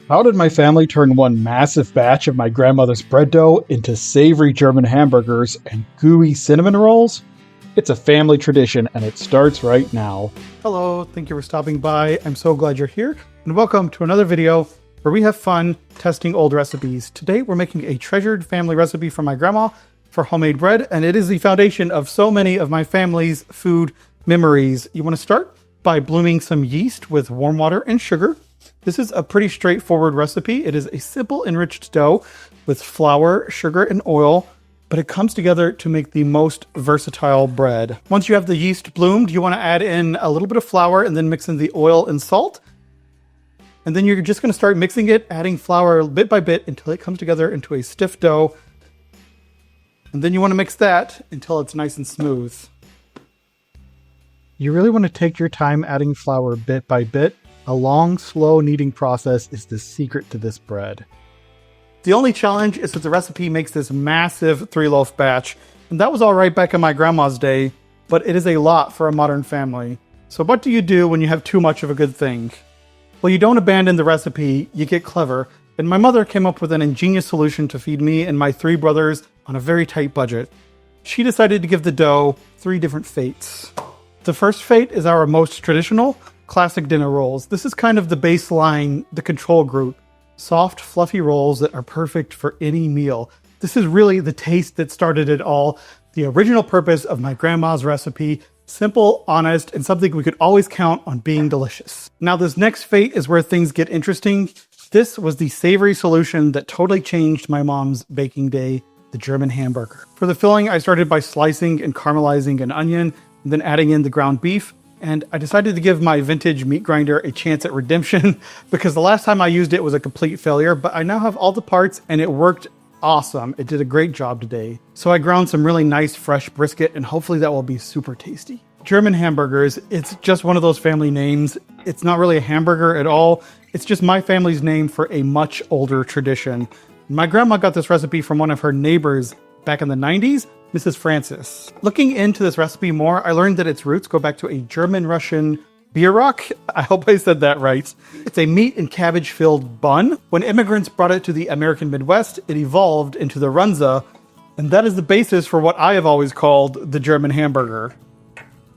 How did my family turn one massive batch of my grandmother's bread dough into savory German hamburgers and gooey cinnamon rolls? It's a family tradition and it starts right now. Hello, thank you for stopping by. I'm so glad you're here and welcome to another video where we have fun testing old recipes. Today we're making a treasured family recipe from my grandma for homemade bread, and it is the foundation of so many of my family's food memories. You want to start by blooming some yeast with warm water and sugar. This is a pretty straightforward recipe. It is a simple enriched dough with flour, sugar, and oil, but it comes together to make the most versatile bread. Once you have the yeast bloomed, you want to add in a little bit of flour and then mix in the oil and salt. And then you're just going to start mixing it, adding flour bit by bit until it comes together into a stiff dough. And then you want to mix that until it's nice and smooth. You really want to take your time adding flour bit by bit. A long, slow kneading process is the secret to this bread. The only challenge is that the recipe makes this massive 3-loaf batch, and that was all right back in my grandma's day, but it is a lot for a modern family. So what do you do when you have too much of a good thing? Well, you don't abandon the recipe, you get clever, and my mother came up with an ingenious solution to feed me and my 3 brothers on a very tight budget. She decided to give the dough 3 different fates. The first fate is our most traditional, classic dinner rolls. This is kind of the baseline, the control group. Soft, fluffy rolls that are perfect for any meal. This is really the taste that started it all. The original purpose of my grandma's recipe. Simple, honest, and something we could always count on being delicious. Now this next fate is where things get interesting. This was the savory solution that totally changed my mom's baking day, the German hamburger. For the filling, I started by slicing and caramelizing an onion, and then adding in the ground beef. And I decided to give my vintage meat grinder a chance at redemption because the last time I used it was a complete failure, but I now have all the parts and it worked awesome. It did a great job today. So I ground some really nice fresh brisket and hopefully that will be super tasty. German Hamburgers, it's just one of those family names. It's not really a hamburger at all. It's just my family's name for a much older tradition. My grandma got this recipe from one of her neighbors back in the 90s, Mrs. Francis. Looking into this recipe more, I learned that its roots go back to a German-Russian Bierock. I hope I said that right. It's a meat and cabbage-filled bun. When immigrants brought it to the American Midwest, it evolved into the Runza, and that is the basis for what I have always called the German hamburger.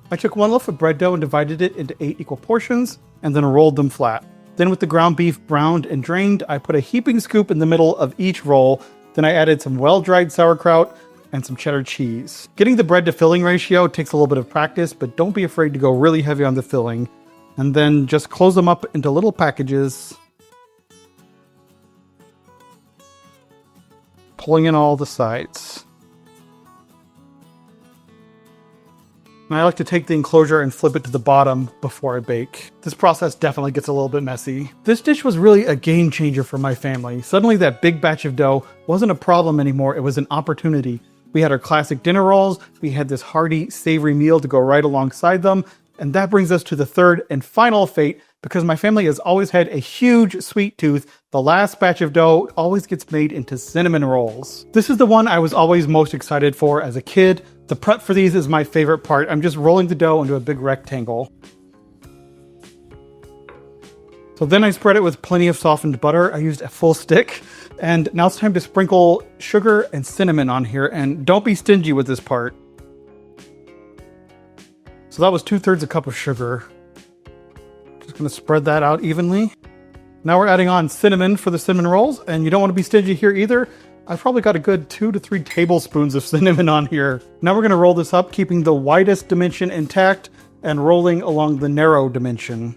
I took 1 loaf of bread dough and divided it into 8 equal portions, and then rolled them flat. Then with the ground beef browned and drained, I put a heaping scoop in the middle of each roll. Then I added some well-dried sauerkraut and some cheddar cheese. Getting the bread to filling ratio takes a little bit of practice, but don't be afraid to go really heavy on the filling. And then just close them up into little packages, pulling in all the sides. And I like to take the enclosure and flip it to the bottom before I bake. This process definitely gets a little bit messy. This dish was really a game changer for my family. Suddenly that big batch of dough wasn't a problem anymore, it was an opportunity. We had our classic dinner rolls, we had this hearty, savory meal to go right alongside them, and that brings us to the third and final fate. Because my family has always had a huge sweet tooth, the last batch of dough always gets made into cinnamon rolls. This is the one I was always most excited for as a kid. The prep for these is my favorite part. I'm just rolling the dough into a big rectangle. So then I spread it with plenty of softened butter. I used a full stick. And now it's time to sprinkle sugar and cinnamon on here. And don't be stingy with this part. So that was 2/3 a cup of sugar. Just gonna spread that out evenly. Now we're adding on cinnamon for the cinnamon rolls, and you don't want to be stingy here either. I've probably got a good 2 to 3 tablespoons of cinnamon on here. Now we're gonna roll this up, keeping the widest dimension intact and rolling along the narrow dimension.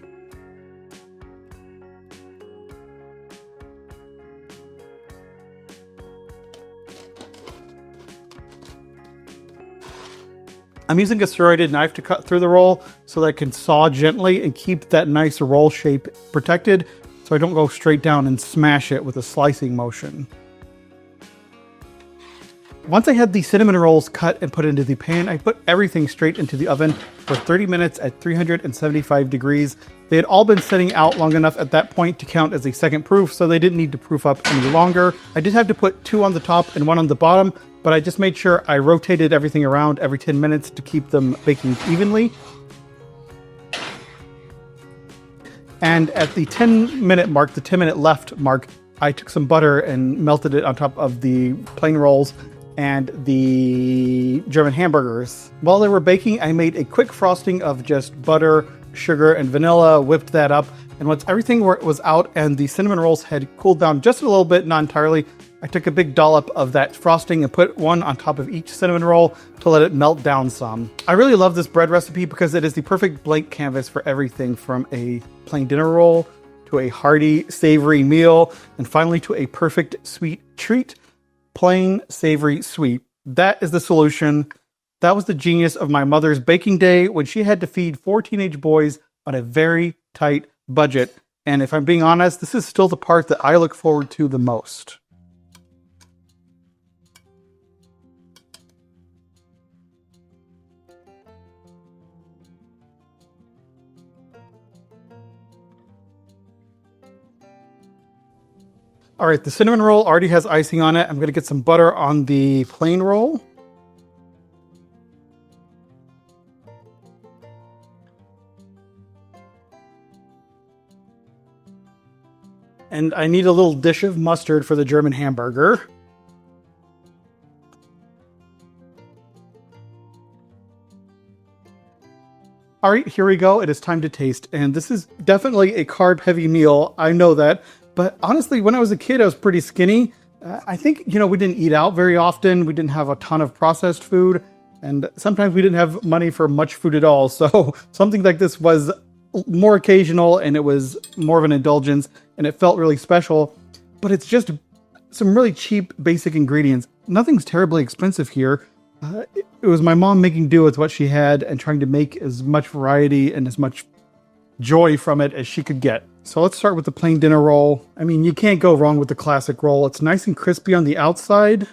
I'm using a serrated knife to cut through the roll so that I can saw gently and keep that nice roll shape protected so I don't go straight down and smash it with a slicing motion. Once I had the cinnamon rolls cut and put into the pan, I put everything straight into the oven for 30 minutes at 375 degrees. They had all been sitting out long enough at that point to count as a second proof, so they didn't need to proof up any longer. I did have to put 2 on the top and 1 on the bottom, but I just made sure I rotated everything around every 10 minutes to keep them baking evenly. And at the 10-minute mark, the 10-minute left mark, I took some butter and melted it on top of the plain rolls and the German hamburgers. While they were baking, I made a quick frosting of just butter, sugar, and vanilla, whipped that up. And once everything was out and the cinnamon rolls had cooled down just a little bit, not entirely, I took a big dollop of that frosting and put one on top of each cinnamon roll to let it melt down some. I really love this bread recipe because it is the perfect blank canvas for everything from a plain dinner roll to a hearty, savory meal, and finally to a perfect sweet treat. Plain, savory, sweet. That is the solution. That was the genius of my mother's baking day when she had to feed 4 teenage boys on a very tight budget. And if I'm being honest, this is still the part that I look forward to the most. All right, the cinnamon roll already has icing on it. I'm going to get some butter on the plain roll. And I need a little dish of mustard for the German hamburger. All right, here we go. It is time to taste. And this is definitely a carb-heavy meal. I know that. But honestly, when I was a kid, I was pretty skinny. I think, we didn't eat out very often. We didn't have a ton of processed food. And sometimes we didn't have money for much food at all. So something like this was more occasional and it was more of an indulgence and it felt really special. But it's just some really cheap, basic ingredients. Nothing's terribly expensive here. It was my mom making do with what she had and trying to make as much variety and as much joy from it as she could get. So let's start with the plain dinner roll. I mean, you can't go wrong with the classic roll. It's nice and crispy on the outside.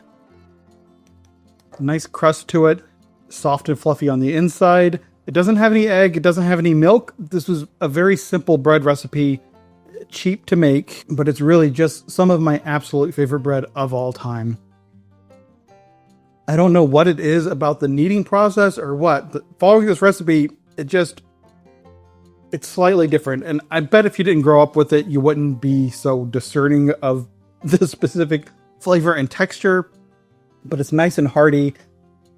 Nice crust to it. Soft and fluffy on the inside. It doesn't have any egg. It doesn't have any milk. This was a very simple bread recipe. Cheap to make, but it's really just some of my absolute favorite bread of all time. I don't know what it is about the kneading process or what. Following this recipe, it's slightly different. And I bet if you didn't grow up with it, you wouldn't be so discerning of the specific flavor and texture. But it's nice and hearty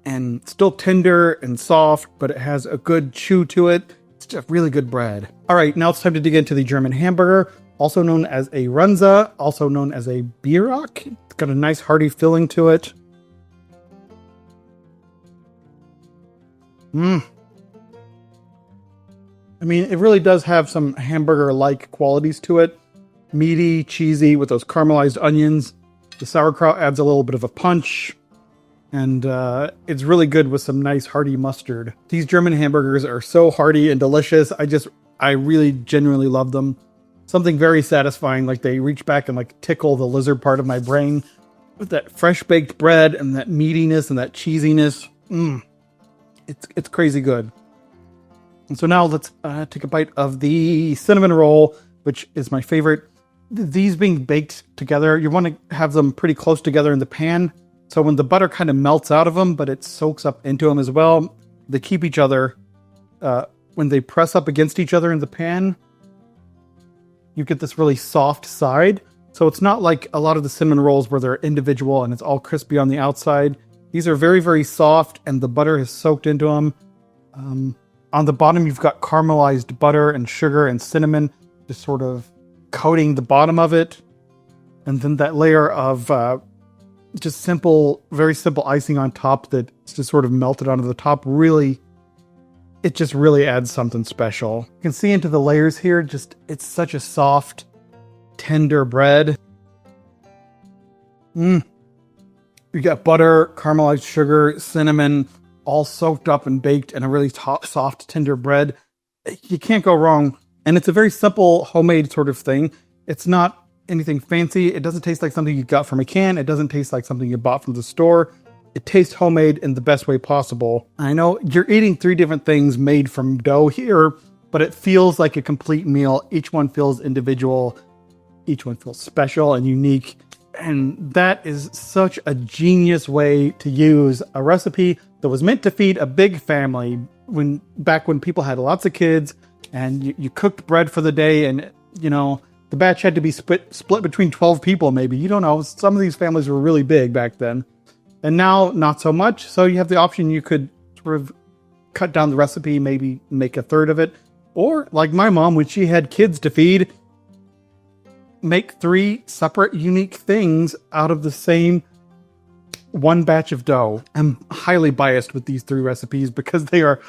and still tender and soft, but it has a good chew to it. It's just really good bread. All right, now it's time to dig into the German hamburger, also known as a Runza, also known as a Bierock. It's got a nice hearty filling to it. I mean, it really does have some hamburger-like qualities to it. Meaty, cheesy with those caramelized onions. The sauerkraut adds a little bit of a punch. And it's really good with some nice hearty mustard. These German hamburgers are so hearty and delicious. I really genuinely love them. Something very satisfying, like they reach back and like tickle the lizard part of my brain with that fresh baked bread and that meatiness and that cheesiness. It's crazy good. And so now let's take a bite of the cinnamon roll, which is my favorite. These being baked together, you want to have them pretty close together in the pan. So when the butter kind of melts out of them, but it soaks up into them as well, they keep each other, when they press up against each other in the pan, you get this really soft side. So it's not like a lot of the cinnamon rolls where they're individual and it's all crispy on the outside. These are very, very soft and the butter is soaked into them. On the bottom, you've got caramelized butter and sugar and cinnamon just sort of coating the bottom of it. And then that layer of just simple, very simple icing on top that's just sort of melted onto the top. It just really adds something special. You can see into the layers here, it's such a soft, tender bread. You got butter, caramelized sugar, cinnamon, all soaked up and baked in a really soft, tender bread. You can't go wrong. And it's a very simple, homemade sort of thing. It's not anything fancy. It doesn't taste like something you got from a can. It doesn't taste like something you bought from the store. It tastes homemade in the best way possible. I know you're eating 3 different things made from dough here, but it feels like a complete meal. Each one feels individual. Each one feels special and unique. And that is such a genius way to use a recipe that was meant to feed a big family back when people had lots of kids and you cooked bread for the day, and you know the batch had to be split between 12 people maybe. You don't know. Some of these families were really big back then. And now, not so much. So you have the option, you could sort of cut down the recipe, maybe make a third of it. Or, like my mom, when she had kids to feed, make 3 separate, unique things out of the same one batch of dough. I'm highly biased with these 3 recipes because they are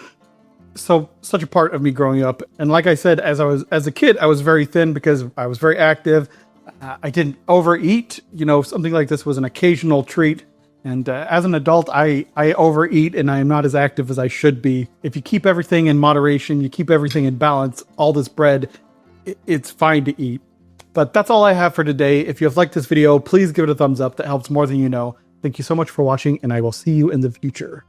such a part of me growing up. And like I said, as a kid, I was very thin because I was very active. I didn't overeat. You know, something like this was an occasional treat. And as an adult, I overeat and I am not as active as I should be. If you keep everything in moderation, you keep everything in balance, all this bread, it's fine to eat. But that's all I have for today. If you have liked this video, please give it a thumbs up. That helps more than you know. Thank you so much for watching, and I will see you in the future.